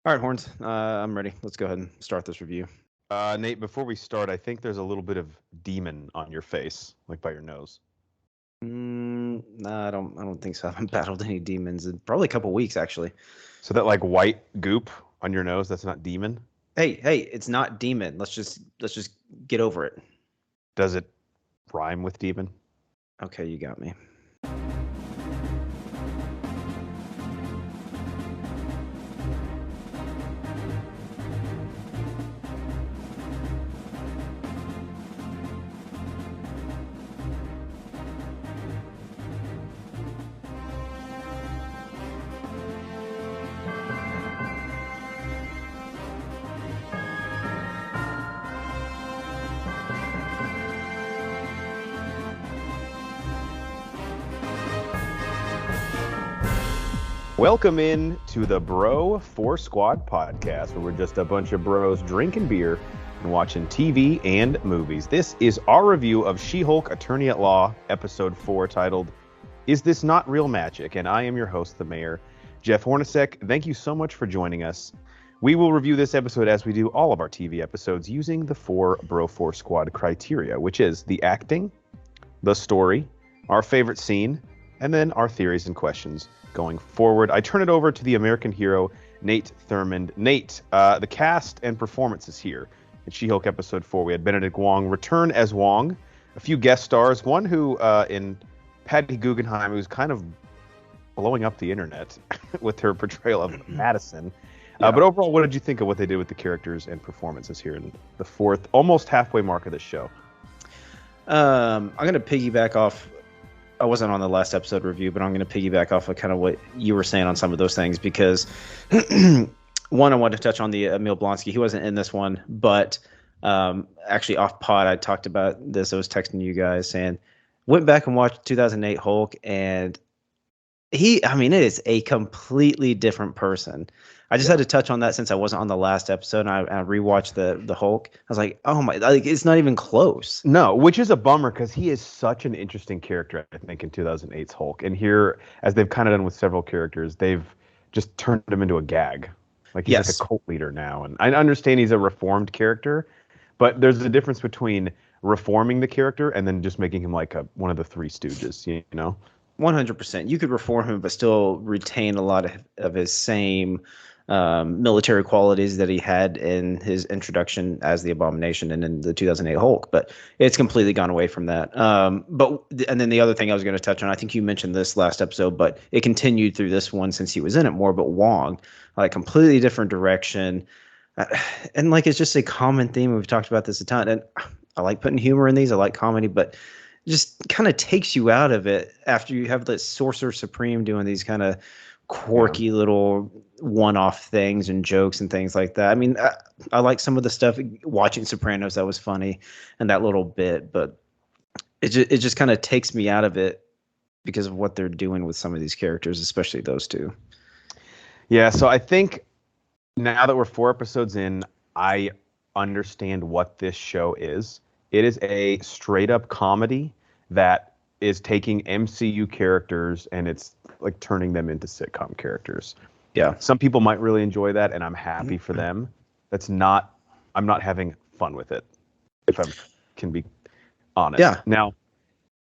All right, Horns. I'm ready. Let's go ahead and start this review. Nate, before we start, I think there's a little bit of demon on your face, like by your nose. Nah, I don't think so. I haven't battled any demons in probably a couple weeks, actually. So that like white goop on your nose, that's not demon? Hey, it's not demon. Let's just get over it. Does it rhyme with demon? Okay, you got me. Welcome in to the Bro 4 Squad podcast, where we're just a bunch of bros drinking beer and watching TV and movies. This is our review of She-Hulk Attorney at Law, episode 4, titled, Is This Not Real Magic? And I am your host, the Mayor, Jeff Hornacek. Thank you so much for joining us. We will review this episode as we do all of our TV episodes using the 4 Bro 4 Squad criteria, which is the acting, the story, our favorite scene, and then our theories and questions going forward. I turn it over to the American hero, Nate Thurmond. Nate, the cast and performances here in She-Hulk episode 4. We had Benedict Wong return as Wong, a few guest stars, one who in Patty Guggenheim, who's kind of blowing up the internet with her portrayal of Madison. Yeah. But overall, what did you think of what they did with the characters and performances here in the fourth, almost halfway mark of this show? I'm going to piggyback off. I wasn't on the last episode review, but I'm going to piggyback off of kind of what you were saying on some of those things because, one, I wanted to touch on the Emil Blonsky. He wasn't in this one, but actually off pod, I talked about this. I was texting you guys saying, went back and watched 2008 Hulk, and it is a completely different person. I just had to touch on that since I wasn't on the last episode, and I rewatched the Hulk. I was like, oh my, like it's not even close. No, which is a bummer because he is such an interesting character, I think, in 2008's Hulk. And here, as they've kind of done with several characters, they've just turned him into a gag. Like he's like a cult leader now. And I understand he's a reformed character, but there's a difference between reforming the character and then just making him like one of the Three Stooges, you know? 100%. You could reform him, but still retain a lot of his same military qualities that he had in his introduction as the Abomination and in the 2008 Hulk. But it's completely gone away from that. And then the other thing I was going to touch on, I think you mentioned this last episode, but it continued through this one since he was in it more. But Wong, like completely different direction. And like it's just a common theme. We've talked about this a ton. And I like putting humor in these. I like comedy, but just kind of takes you out of it after you have the Sorcerer Supreme doing these kind of quirky little one-off things and jokes and things like that. I mean, I like some of the stuff watching Sopranos that was funny and that little bit, but it just kind of takes me out of it because of what they're doing with some of these characters, especially those two. Yeah, so I think now that we're 4 episodes in, I understand what this show is. It is a straight-up comedy that is taking MCU characters and it's like turning them into sitcom characters. Yeah. Some people might really enjoy that, and I'm happy for them. I'm not having fun with it, if I can be honest. Yeah. Now,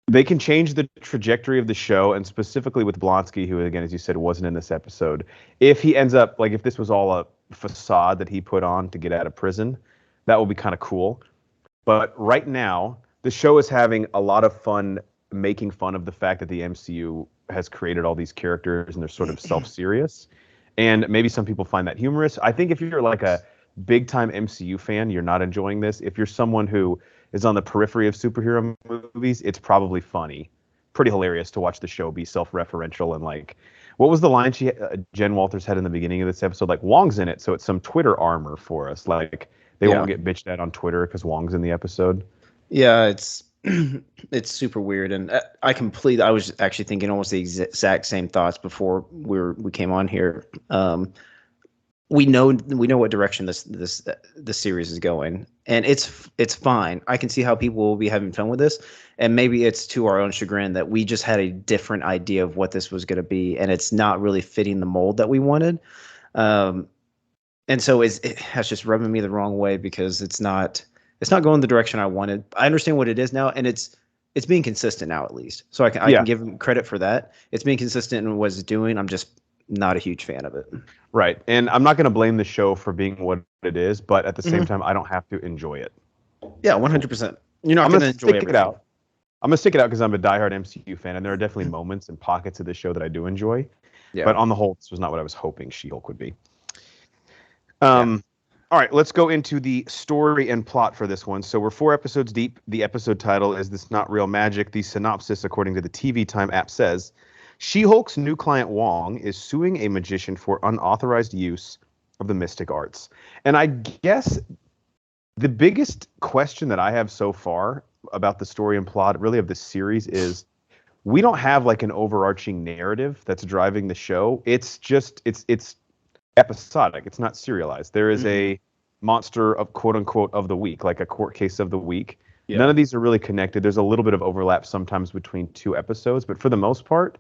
they can change the trajectory of the show, and specifically with Blonsky, who, again, as you said, wasn't in this episode. If he ends up, like, if this was all a facade that he put on to get out of prison, that would be kind of cool. But right now, the show is having a lot of fun making fun of the fact that the MCU has created all these characters and they're sort of self-serious. And maybe some people find that humorous. I think if you're like a big-time MCU fan, you're not enjoying this. If you're someone who is on the periphery of superhero movies, it's probably funny. Pretty hilarious to watch the show be self-referential and like, what was the line Jen Walters had in the beginning of this episode? Like, Wong's in it, so it's some Twitter armor for us. Like, they won't get bitched at on Twitter because Wong's in the episode. Yeah, it's super weird, and I was actually thinking almost the exact same thoughts before we came on here. We know what direction this series is going, and it's fine. I can see how people will be having fun with this, and maybe it's to our own chagrin that we just had a different idea of what this was going to be, and it's not really fitting the mold that we wanted. and so it has just rubbing me the wrong way because it's not going the direction I wanted. I understand what it is now, and it's being consistent now at least. So I can give him credit for that. It's being consistent in what it's doing. I'm just not a huge fan of it. Right. And I'm not going to blame the show for being what it is, but at the same Mhm. time, I don't have to enjoy it. Yeah, 100%. You're not I'm going going to to enjoy stick everything. it out. I'm going to stick it out because I'm a diehard MCU fan, and there are definitely moments and pockets of the show that I do enjoy. Yeah. But on the whole, this was not what I was hoping She-Hulk would be. Yeah. All right, let's go into the story and plot for this one. So we're 4 episodes deep. The episode title is This Not Real Magic. The synopsis, according to the TV Time app, says, She-Hulk's new client Wong is suing a magician for unauthorized use of the mystic arts. And I guess the biggest question that I have so far about the story and plot, really, of this series is we don't have like an overarching narrative that's driving the show. It's just it's episodic. It's not serialized. There is a monster of quote unquote of the week, like a court case of the week. Yeah. None of these are really connected. There's a little bit of overlap sometimes between 2 episodes, but for the most part,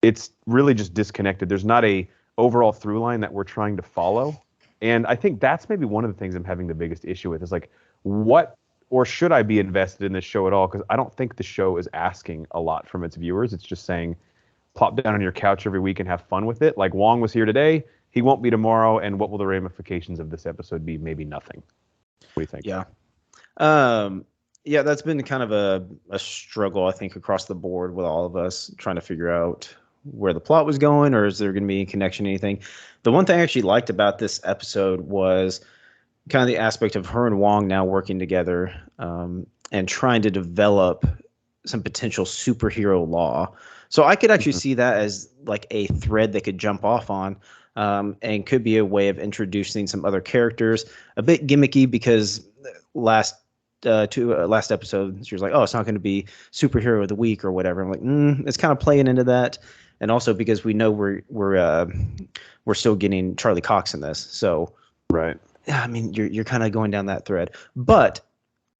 it's really just disconnected. There's not a overall through line that we're trying to follow. And I think that's maybe one of the things I'm having the biggest issue with is like, what or should I be invested in this show at all? Because I don't think the show is asking a lot from its viewers. It's just saying, plop down on your couch every week and have fun with it. Like Wong was here today. He won't be tomorrow. And what will the ramifications of this episode be? Maybe nothing. What do you think? Yeah. Yeah, that's been kind of a struggle, I think, across the board with all of us trying to figure out where the plot was going, or is there going to be a connection to anything. The one thing I actually liked about this episode was kind of the aspect of her and Wong now working together, and trying to develop some potential superhero law. So I could actually see that as like a thread they could jump off on, and could be a way of introducing some other characters. A bit gimmicky because last episode she was like, oh, it's not going to be superhero of the week or whatever. I'm like, it's kind of playing into that. And also because we know we're still getting Charlie Cox in this. So Right. yeah, I mean, you're kind of going down that thread. But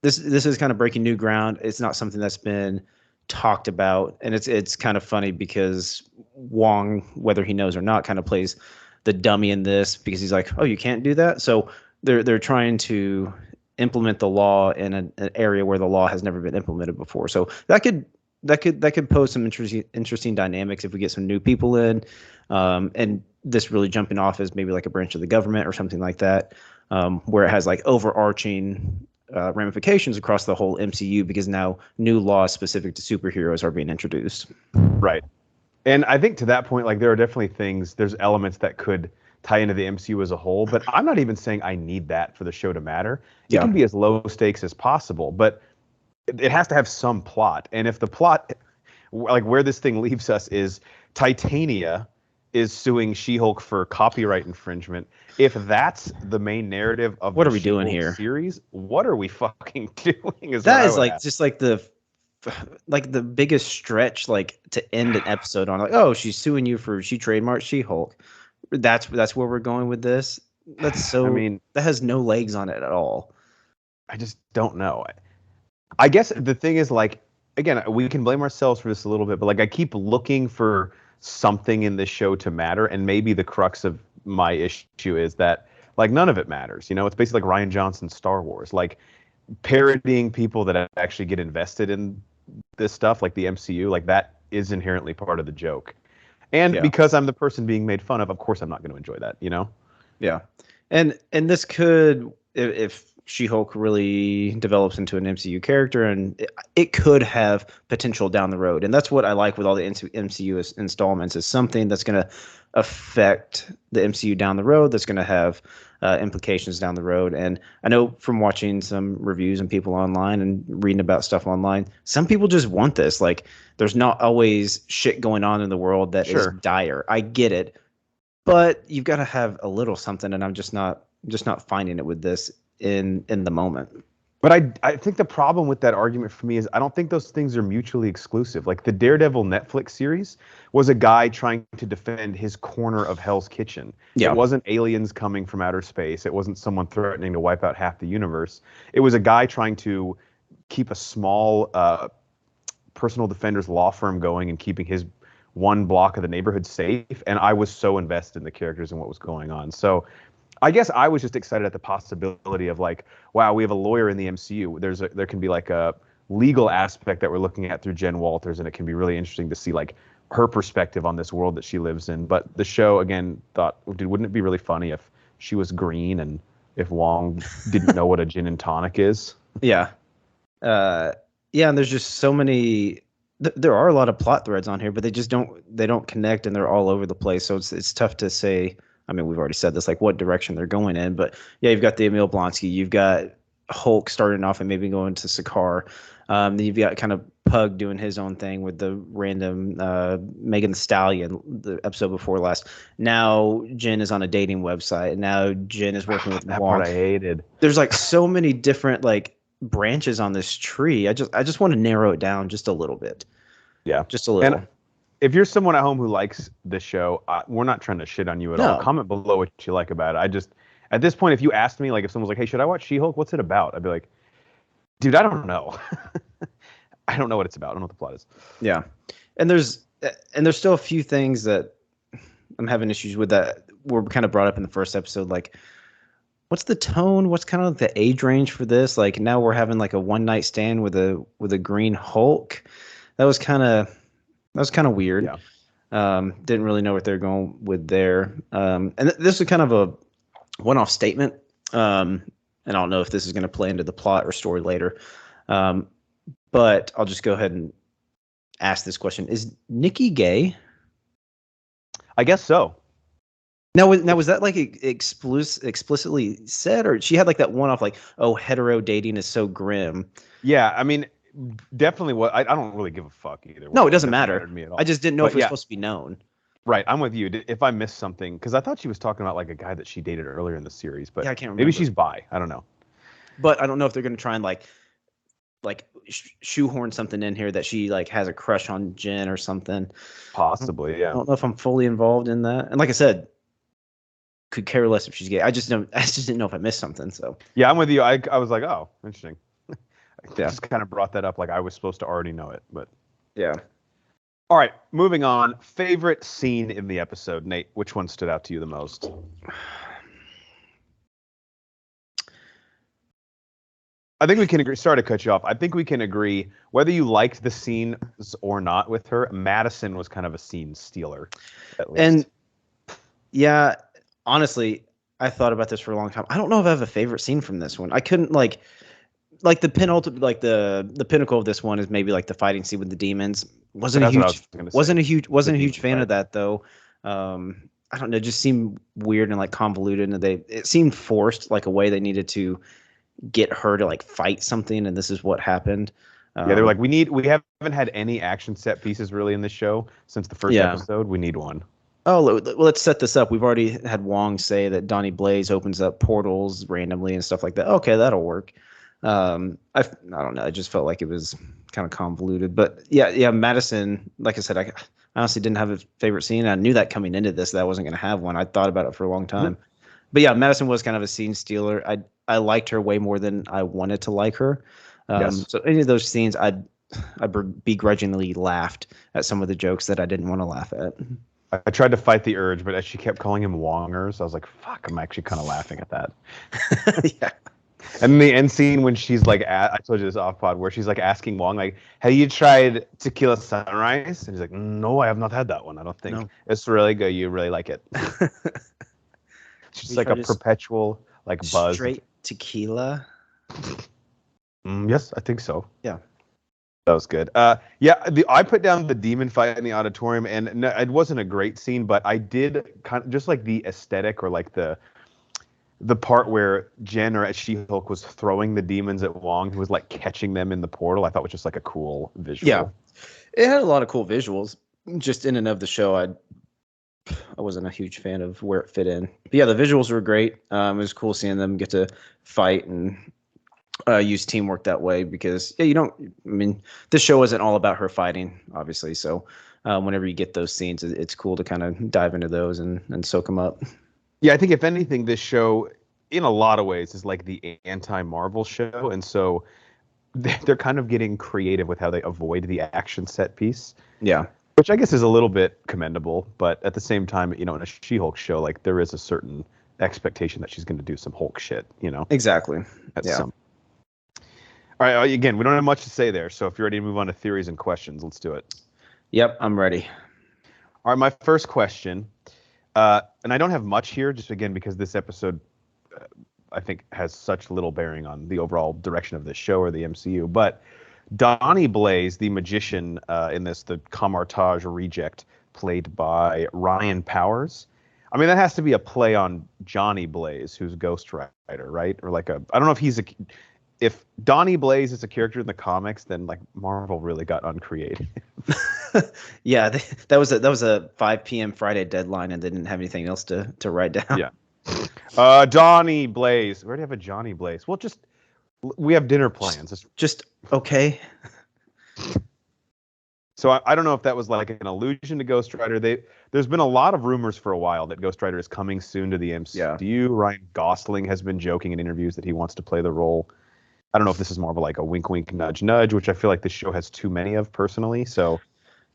this is kind of breaking new ground. It's not something that's been talked about, and it's kind of funny because Wong, whether he knows or not, kind of plays the dummy in this because he's like, oh, you can't do that. So they're trying to implement the law in an area where the law has never been implemented before. So that could pose some interesting dynamics if we get some new people in, and this really jumping off as maybe like a branch of the government or something like that, where it has like overarching ramifications across the whole MCU because now new laws specific to superheroes are being introduced. Right. And I think to that point, like there are definitely there's elements that could tie into the MCU as a whole, but I'm not even saying I need that for the show to matter. It can be as low stakes as possible, but it has to have some plot. And if the plot, like where this thing leaves us is Titania is suing She-Hulk for copyright infringement. If that's the main narrative of what the are we doing She-Hulk here series, what are we fucking doing? That is like just like the biggest stretch, like to end an episode on like, oh, she's suing you for she trademarked She-Hulk. That's where we're going with this. That's so, I mean, that has no legs on it at all. I just don't know. I guess the thing is, like, again, we can blame ourselves for this a little bit, but like I keep looking for something in this show to matter, and maybe the crux of my issue is that like none of it matters. You know, it's basically like Rian Johnson's Star Wars, like parodying people that actually get invested in this stuff, like the MCU, like that is inherently part of the joke. And because I'm the person being made fun of course I'm not going to enjoy that, you know? Yeah. And this could, if She-Hulk really develops into an MCU character, and it could have potential down the road. And that's what I like with all the MCU installments, is something that's going to affect the MCU down the road, that's going to have implications down the road. And I know from watching some reviews and people online and reading about stuff online, some people just want this. Like, there's not always shit going on in the world that is dire. I get it. But you've got to have a little something, and I'm just not finding it with this in the moment. But I think the problem with that argument for me is I don't think those things are mutually exclusive. Like the Daredevil Netflix series was a guy trying to defend his corner of Hell's Kitchen. Yeah. It wasn't aliens coming from outer space. It wasn't someone threatening to wipe out half the universe. It was a guy trying to keep a small personal defender's law firm going and keeping his one block of the neighborhood safe. And I was so invested in the characters and what was going on. So I guess I was just excited at the possibility of like, wow, we have a lawyer in the MCU. There can be like a legal aspect that we're looking at through Jen Walters, and it can be really interesting to see like her perspective on this world that she lives in. But the show again thought, dude, wouldn't it be really funny if she was green and if Wong didn't know what a gin and tonic is? Yeah. Yeah, and there's just so many. There are a lot of plot threads on here, but they don't connect, and they're all over the place. So it's tough to say. I mean, we've already said this, like what direction they're going in, but yeah, you've got the Emil Blonsky, you've got Hulk starting off and maybe going to Sakaar. Then you've got kind of Pug doing his own thing with the random Megan Thee Stallion, the episode before last. Now Jen is on a dating website. Now Jen is working with that Wong. part I hated. There's like so many different like branches on this tree. I just want to narrow it down just a little bit. Yeah, just a little. And if you're someone at home who likes this show, we're not trying to shit on you at all. Comment below what you like about it. At this point, if you asked me, like if someone was like, hey, should I watch She-Hulk? What's it about? I'd be like, dude, I don't know. I don't know what it's about. I don't know what the plot is. Yeah. And there's still a few things that I'm having issues with that were kind of brought up in the first episode. Like, what's the tone? What's kind of the age range for this? Like now we're having like a one night stand with a green Hulk. That was kind of weird. Yeah. Didn't really know what they're going with there. And this is kind of a one-off statement. And I don't know if this is going to play into the plot or story later. But I'll just go ahead and ask this question. Is Nikki gay? I guess so. Now was that like explicitly said, or she had like that one-off like, oh, hetero dating is so grim? Yeah, I mean, definitely what I don't really give a fuck either. No, it doesn't matter. Me at all. I just didn't know if it was supposed to be known. Right, I'm with you. If I missed something, because I thought she was talking about like a guy that she dated earlier in the series, but yeah, I can't remember. Maybe she's bi. I don't know. But I don't know if they're going to try and like shoehorn something in here that she like has a crush on Jen or something. Possibly, yeah. I don't know if I'm fully involved in that. And like I said, could care less if she's gay. I just didn't know if I missed something. So yeah, I'm with you. I was like, oh, interesting. I Yeah. just kind of brought that up like I was supposed to already know it, but yeah. All right, moving on. Favorite scene in the episode, Nate? Which one stood out to you the most? I think we can agree. Sorry to cut you off. I think we can agree whether you liked the scenes or not with her. Madison was kind of a scene stealer, at least. And yeah, honestly, I thought about this for a long time. I don't know if I have a favorite scene from this one. I couldn't like the penultimate, like the pinnacle of this one is maybe like the fighting scene with the demons. Wasn't a huge fan of that though. I don't know, it just seemed weird and like convoluted, and it seemed forced, like a way they needed to get her to like fight something, and this is what happened. Yeah, they were like, we haven't had any action set pieces really in this show since the first episode. We need one. Oh, let's set this up. We've already had Wong say that Donnie Blaze opens up portals randomly and stuff like that. Okay, that'll work. I don't know. I just felt like it was kind of convoluted. But yeah, Madison, like I said, I honestly didn't have a favorite scene. I knew that coming into this that I wasn't going to have one. I thought about it for a long time. Mm-hmm. But yeah, Madison was kind of a scene stealer. I liked her way more than I wanted to like her. Yes. So any of those scenes, I begrudgingly laughed at some of the jokes that I didn't want to laugh at. I tried to fight the urge, but as she kept calling him Wongers, I was like, fuck, I'm actually kind of laughing at that. Yeah. And the end scene when she's like, I told you this off pod, where she's like asking Wong, like, have you tried Tequila Sunrise? And he's like, no, I have not had that one. I don't think. No. It's really good. You really like it. It's just like a perpetual like buzz. Straight tequila. Yes, I think so. Yeah. That was good. I put down the demon fight in the auditorium, and no, it wasn't a great scene, but I did kind of just like the aesthetic, or like the part where Jen, or as She-Hulk, was throwing the demons at Wong, who was like catching them in the portal. I thought was just like a cool visual. Yeah, it had a lot of cool visuals. Just in and of the show, I wasn't a huge fan of where it fit in. But yeah, the visuals were great. It was cool seeing them get to fight and use teamwork that way, because this show isn't all about her fighting, obviously. So whenever you get those scenes, it's cool to kind of dive into those and soak them up. Yeah, I think if anything, this show, in a lot of ways, is like the anti-Marvel show, and so they're kind of getting creative with how they avoid the action set piece. Yeah, which I guess is a little bit commendable, but at the same time, in a She-Hulk show, like there is a certain expectation that she's going to do some Hulk shit, Exactly. Yeah. All right. Again, we don't have much to say there. So if you're ready to move on to theories and questions, let's do it. Yep, I'm ready. All right. My first question, and I don't have much here, just again because this episode, I think, has such little bearing on the overall direction of this show or the MCU. But Donnie Blaze, the magician in this, the Camartage reject, played by Ryan Powers. I mean, that has to be a play on Johnny Blaze, who's Ghost Rider, right? Or like I don't know if if Donnie Blaze is a character in the comics, then like Marvel really got uncreative. Yeah, that was a 5 p.m. Friday deadline, and they didn't have anything else to write down. Yeah. Donnie Blaze. We already have a Johnny Blaze. Well, we have dinner plans. Just okay. So I don't know if that was like an allusion to Ghost Rider. There's been a lot of rumors for a while that Ghost Rider is coming soon to the MCU. Yeah. Ryan Gosling has been joking in interviews that he wants to play the role. I don't know if this is more of like a wink, wink, nudge, nudge, which I feel like this show has too many of personally. So,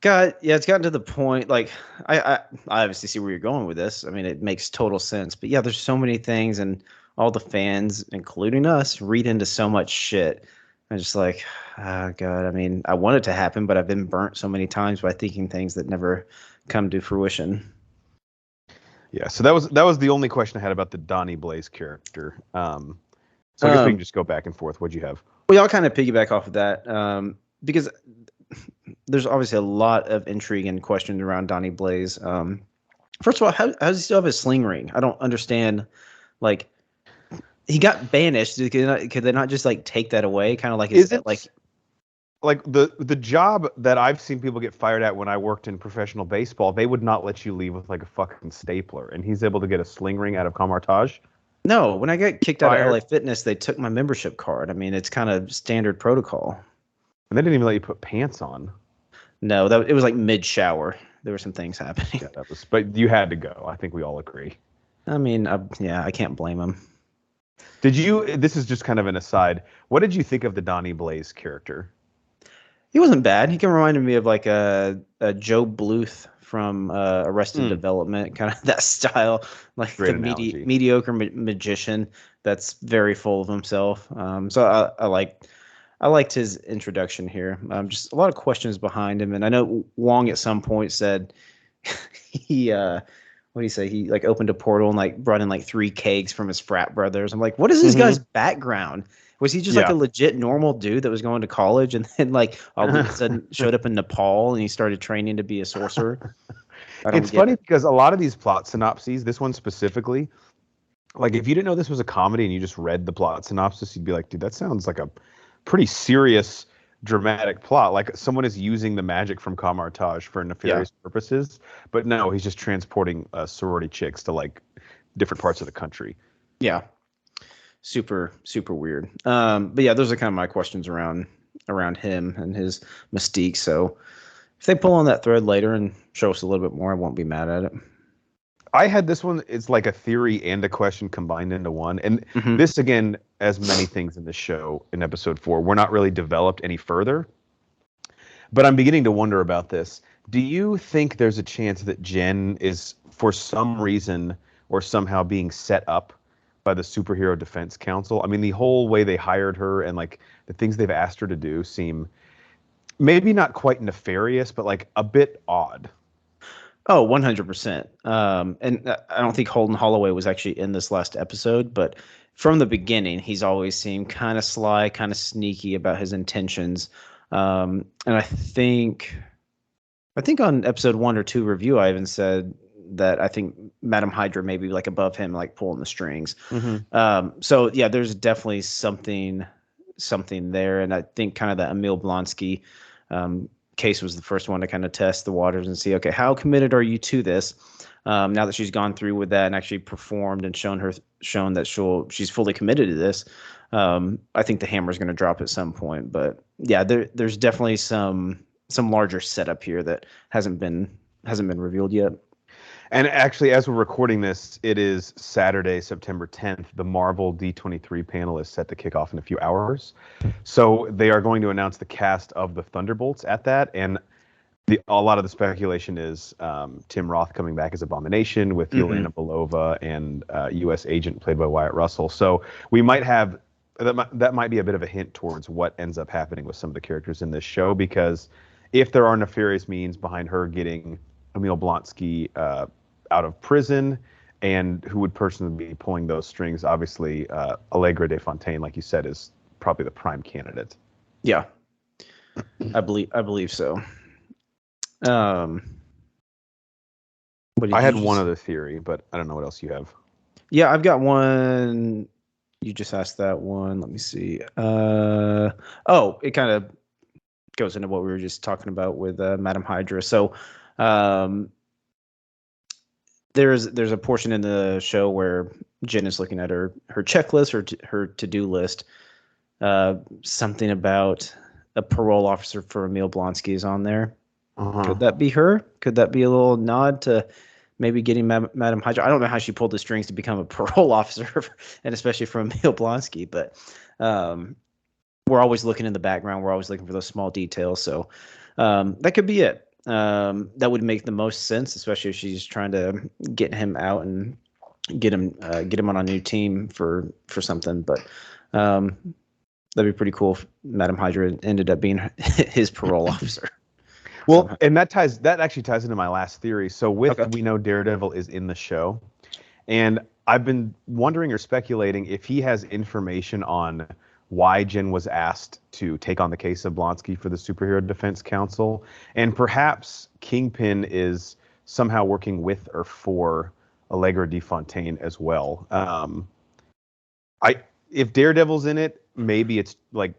it's gotten to the point. Like, I obviously see where you're going with this. I mean, it makes total sense. But yeah, there's so many things, and all the fans, including us, read into so much shit. I'm just like, oh God. I mean, I want it to happen, but I've been burnt so many times by thinking things that never come to fruition. Yeah. So that was the only question I had about the Donnie Blaze character. So I guess we can just go back and forth. What'd you have? Well, y'all kind of piggyback off of that because there's obviously a lot of intrigue and questions around Donnie Blaze. First of all, how does he still have his sling ring? I don't understand. Like, he got banished. Could they not just like take that away? Kind of like, is it like the job that I've seen people get fired at when I worked in professional baseball? They would not let you leave with like a fucking stapler, and he's able to get a sling ring out of Camartage. No, when I got kicked out of LA Fitness, they took my membership card. I mean, it's kind of standard protocol. And they didn't even let you put pants on. No, it was like mid-shower. There were some things happening. Yeah, but you had to go. I think we all agree. I mean, I can't blame him. This is just kind of an aside. What did you think of the Donnie Blaze character? He wasn't bad. He kind of reminded me of like a Joe Bluth from Arrested Development, kind of that style, like Great the analogy. mediocre magician that's very full of himself. So I liked his introduction here. Just a lot of questions behind him, and I know Wong at some point said he what do you say? He like opened a portal and like brought in like 3 kegs from his frat brothers. I'm like, what is this guy's background? Was he just like a legit normal dude that was going to college and then like all of a sudden showed up in Nepal and he started training to be a sorcerer? It's funny because a lot of these plot synopses, this one specifically, like if you didn't know this was a comedy and you just read the plot synopsis, you'd be like, dude, that sounds like a pretty serious, dramatic plot. Like someone is using the magic from Camartage for nefarious purposes. But no, he's just transporting sorority chicks to like different parts of the country. Yeah. Super, super weird. But yeah, those are kind of my questions around him and his mystique. So if they pull on that thread later and show us a little bit more, I won't be mad at it. I had this one. It's like a theory and a question combined into one. And this, again, as many things in the show in episode 4, were not really developed any further. But I'm beginning to wonder about this. Do you think there's a chance that Jen is, for some reason or somehow, being set up by the Superhero Defense Council? I mean, the whole way they hired her and like the things they've asked her to do seem maybe not quite nefarious, but like a bit odd. Oh, 100%. And I don't think Holden Holloway was actually in this last episode, but from the beginning, he's always seemed kind of sly, kind of sneaky about his intentions. And I think on episode 1 or 2 review, I even said that I think Madam Hydra may be like above him, like pulling the strings. So yeah, there's definitely something there. And I think kind of that Emil Blonsky case was the first one to kind of test the waters and see, okay, how committed are you to this? Now that she's gone through with that and actually performed and shown that she's fully committed to this, I think the hammer's going to drop at some point. But yeah, there's definitely some larger setup here that hasn't been revealed yet. And actually, as we're recording this, it is Saturday, September 10th. The Marvel D23 panel is set to kick off in a few hours. So they are going to announce the cast of the Thunderbolts at that. And A lot of the speculation is Tim Roth coming back as Abomination with Yelena Belova and U.S. Agent played by Wyatt Russell. So we might have that might be a bit of a hint towards what ends up happening with some of the characters in this show, because if there are nefarious means behind her getting Emil Blonsky out of prison, and who would personally be pulling those strings, obviously Allegra de Fontaine, like you said, is probably the prime candidate. Yeah, I believe so. I had one other theory, but I don't know what else you have. Yeah, I've got one. You just asked that one. Let me see. It kind of goes into what we were just talking about with Madame Hydra. So there's a portion in the show where Jen is looking at her checklist or her to-do list. Something about a parole officer for Emil Blonsky is on there. Could that be her? Could that be a little nod to maybe getting Madame Hydra? I don't know how she pulled the strings to become a parole officer, and especially from Emil Blonsky, but we're always looking in the background. We're always looking for those small details. So that could be it. That would make the most sense, especially if she's trying to get him out and get him on a new team for something. But that'd be pretty cool if Madame Hydra ended up being his parole officer. Well, and that actually ties into my last theory. So we know Daredevil is in the show, and I've been wondering or speculating if he has information on why Jen was asked to take on the case of Blonsky for the Superhero Defense Council, and perhaps Kingpin is somehow working with or for Allegra de Fontaine as well. If Daredevil's in it, maybe it's like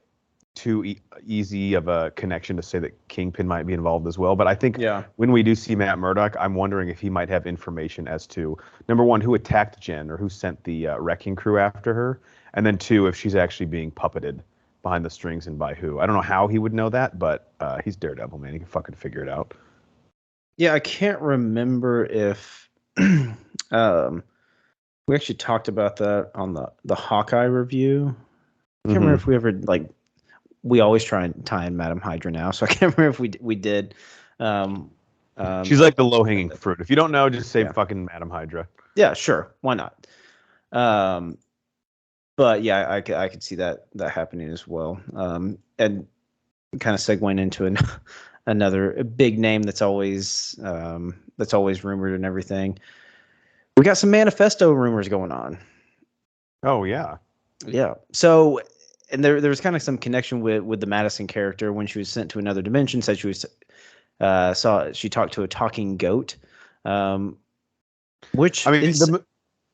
too easy of a connection to say that Kingpin might be involved as well. But I think when we do see Matt Murdock, I'm wondering if he might have information as to, number one, who attacked Jen or who sent the wrecking crew after her. And then two, if she's actually being puppeted behind the strings and by who. I don't know how he would know that, but he's Daredevil, man. He can fucking figure it out. Yeah, I can't remember if we actually talked about that on the Hawkeye review. I can't remember if we ever we always try and tie in Madame Hydra now, so I can't remember if we did. She's like the low-hanging fruit. If you don't know, just say fucking Madame Hydra. Yeah, sure. Why not? But yeah, I could see that happening as well. And kind of segueing into another big name that's always rumored and everything. We got some Manifesto rumors going on. Oh yeah. Yeah. So, and there was kind of some connection with the Madison character when she was sent to another dimension. Said she was she talked to a talking goat, which I mean,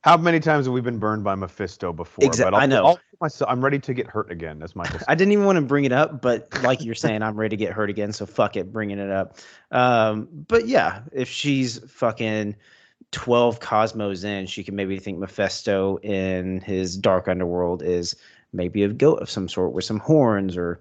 how many times have we been burned by Mephisto before? Exactly. I know. I'm ready to get hurt again, as Michael said. I didn't even want to bring it up, but like you're saying, I'm ready to get hurt again. So fuck it, bringing it up. But yeah, if she's fucking 12 cosmos in, she can maybe think Mephisto in his dark underworld is maybe a goat of some sort with some horns, or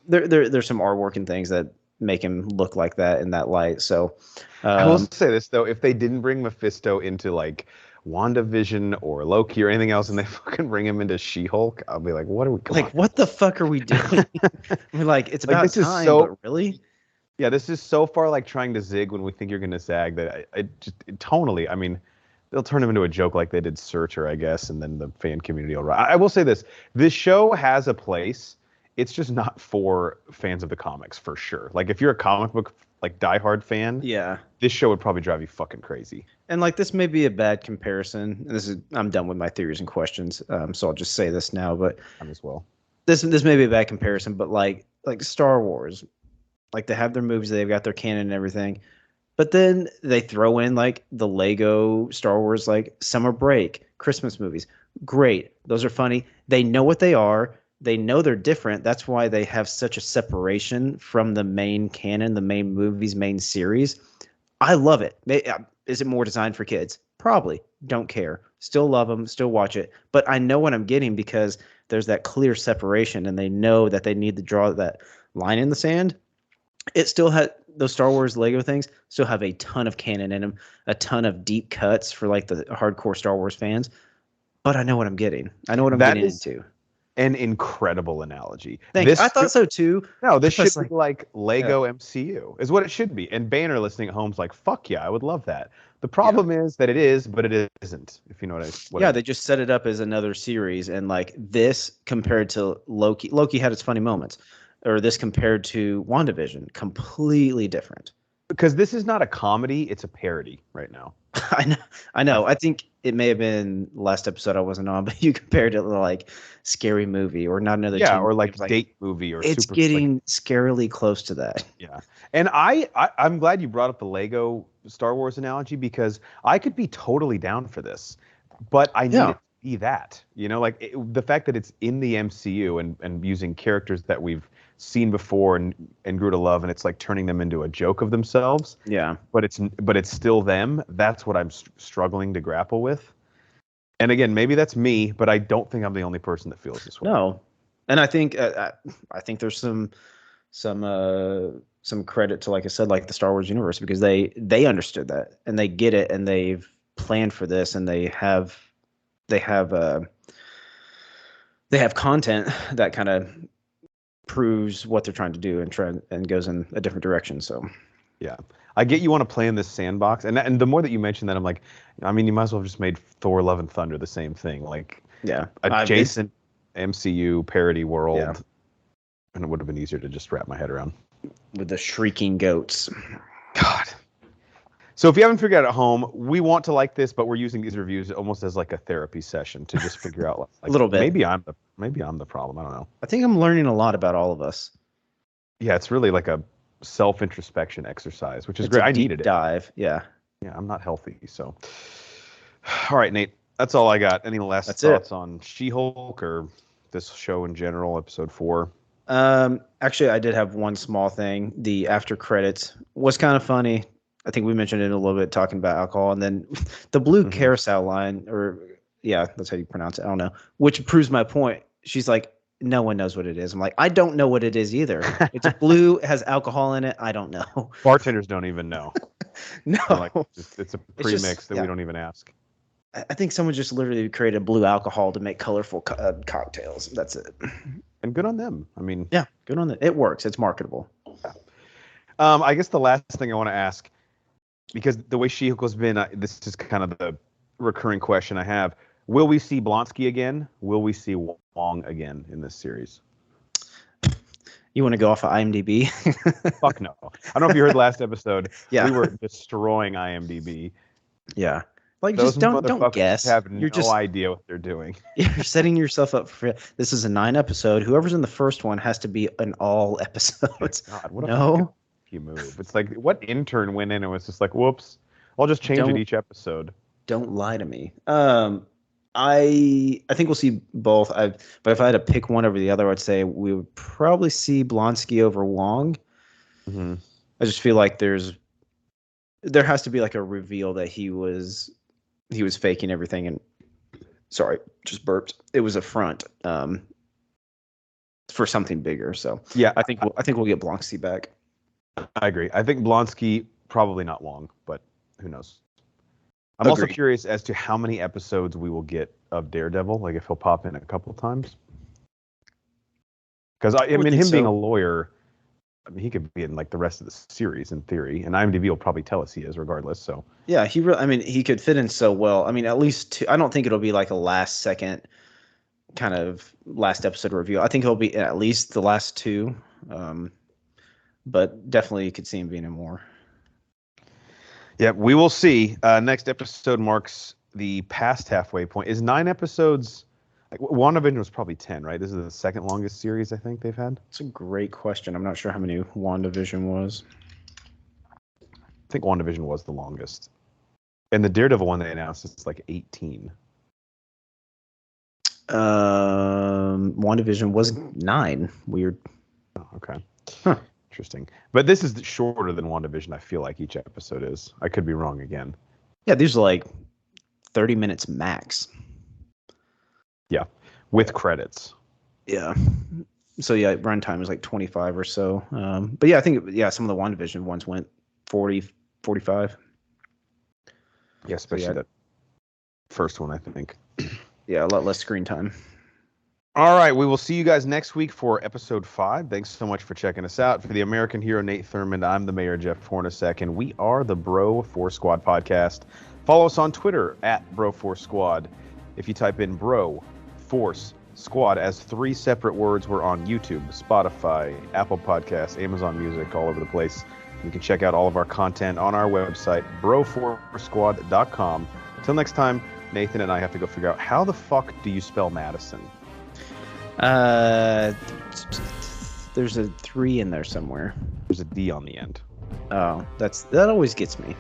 there's some artwork and things that make him look like that in that light. So I will say this though, if they didn't bring Mephisto into like WandaVision or Loki or anything else, and they fucking bring him into She-Hulk, I'll be like, what are we what the fuck are we doing? We're like, it's about time, but really? Yeah, this is so far like trying to zig when we think you're gonna zag that tonally, I mean, they'll turn him into a joke like they did Searcher, I guess, and then the fan community will. I will say this show has a place. It's just not for fans of the comics, for sure. Like, if you're a comic book, like, diehard fan, this show would probably drive you fucking crazy. And, like, this may be a bad comparison. I'm done with my theories and questions, so I'll just say this now. But I'm as well. This may be a bad comparison, but, like Star Wars, like, they have their movies, they've got their canon and everything. But then they throw in, like, the Lego Star Wars, like, summer break, Christmas movies. Great. Those are funny. They know what they are. They know they're different. That's why they have such a separation from the main canon, the main movies, main series. I love it. Is it more designed for kids? Probably. Don't care. Still love them. Still watch it. But I know what I'm getting because there's that clear separation, and they know that they need to draw that line in the sand. It still had those Star Wars Lego things still have a ton of canon in them, a ton of deep cuts for like the hardcore Star Wars fans. But I know what I'm getting. I know what I'm getting into. an incredible analogy. Thank you. I thought so too. No, this should Like, be like Lego MCU, is what it should be. And Banner listening at home's like, fuck yeah, I would love that. The problem is that it is, but it isn't, if you know what I mean. They just set it up as another series, and like this compared to Loki. Loki had its funny moments, or this compared to WandaVision, completely different. Because this is not a comedy, it's a parody right now. I know. I think it may have been last episode I wasn't on, but you compared it to like Scary Movie or Not Another Teen or like Movie. Date Movie or it's super, getting scarily close to that. Yeah. And I'm glad you brought up the Lego Star Wars analogy, because I could be totally down for this, but I need it to be that, like the fact that it's in the MCU and using characters that we've seen before and grew to love, and it's like turning them into a joke of themselves. Yeah. But it's still them. That's what I'm struggling to grapple with. And again, maybe that's me, but I don't think I'm the only person that feels this way. No. And I think there's some credit to, like I said, like the Star Wars universe, because they understood that and they get it and they've planned for this, and they have content that kind of proves what they're trying to do and goes in a different direction. So yeah, I get you want to play in this sandbox, and the more that you mention that, I'm like, I mean, you might as well have just made Thor: Love and Thunder the same thing, like adjacent MCU parody world, and it would have been easier to just wrap my head around. With the shrieking goats. God. So if you haven't figured out at home, we want to like this, but we're using these reviews almost as like a therapy session to just figure out, like, a little bit. Maybe I'm the problem. I don't know. I think I'm learning a lot about all of us. Yeah, it's really like a self-introspection exercise, which is great. I needed it. Dive. Yeah. Yeah, I'm not healthy, so. All right, Nate. That's all I got. Any last thoughts on She-Hulk or this show in general, episode 4? Actually, I did have one small thing. The after credits was kind of funny. I think we mentioned it a little bit talking about alcohol, and then the blue carousel line, or that's how you pronounce it. I don't know, which proves my point. She's like, no one knows what it is. I'm like, I don't know what it is either. It's blue, it has alcohol in it. I don't know. Bartenders don't even know. No, like, it's a premix that we don't even ask. I think someone just literally created blue alcohol to make colorful cocktails. That's it. And good on them. I mean, yeah, good on them. It works. It's marketable. I guess the last thing I want to ask, because the way She-Hulk has been, this is kind of the recurring question I have. Will we see Blonsky again? Will we see Wong again in this series? You want to go off of IMDb? Fuck no. I don't know if you heard the last episode. Yeah. We were destroying IMDb. Yeah. Like, those just don't guess. Have no idea what they're doing. You're setting yourself up for this. Is a 9 episode. Whoever's in the first one has to be in all episodes. God, what a move. It's like, what intern went in and was just like, whoops, I'll just change it each episode. Don't lie to me. I think we'll see both. But if I had to pick one over the other, I'd say we would probably see Blonsky over Wong. Mm-hmm. I just feel like there has to be like a reveal that he was faking everything, and sorry, just burped. It was a front for something bigger. So yeah, I think we'll get Blonsky back. I agree. I think Blonsky, probably not Wong, but who knows? I'm also curious as to how many episodes we will get of Daredevil, like if he'll pop in a couple of times. Because I mean, him being a lawyer, I mean, he could be in like the rest of the series in theory, and IMDb will probably tell us he is regardless. So yeah, he could fit in so well. I mean, at least 2. I don't think it'll be like a last second kind of last episode review. I think he'll be at least the last 2. But definitely you could see him being in more. Yeah, we will see. Next episode marks the past halfway point. Is 9 episodes? Like, WandaVision was probably 10, right? This is the second longest series I think they've had. It's a great question. I'm not sure how many WandaVision was. I think WandaVision was the longest. And the Daredevil one they announced is like 18. WandaVision was 9. Weird. Oh, okay. Huh. Interesting. But this is shorter than WandaVision, I feel like each episode is. I could be wrong again. Yeah, these are like 30 minutes max. Yeah, with credits. Yeah. So yeah, runtime is like 25 or so. But yeah, I think some of the WandaVision ones went 40, 45. Yeah, especially that first one, I think. Yeah, a lot less screen time. All right, we will see you guys next week for episode 5. Thanks so much for checking us out. For the American hero Nate Thurmond, I'm the mayor Jeff Hornacek, and we are the Bro Force Squad podcast. Follow us on Twitter at Bro Force Squad. If you type in Bro Force Squad as 3 separate words, we're on YouTube, Spotify, Apple Podcasts, Amazon Music, all over the place. You can check out all of our content on our website, broforcesquad.com. Until next time, Nathan and I have to go figure out how the fuck do you spell Madison? There's a 3 in there somewhere. There's a D on the end. Oh, that always gets me.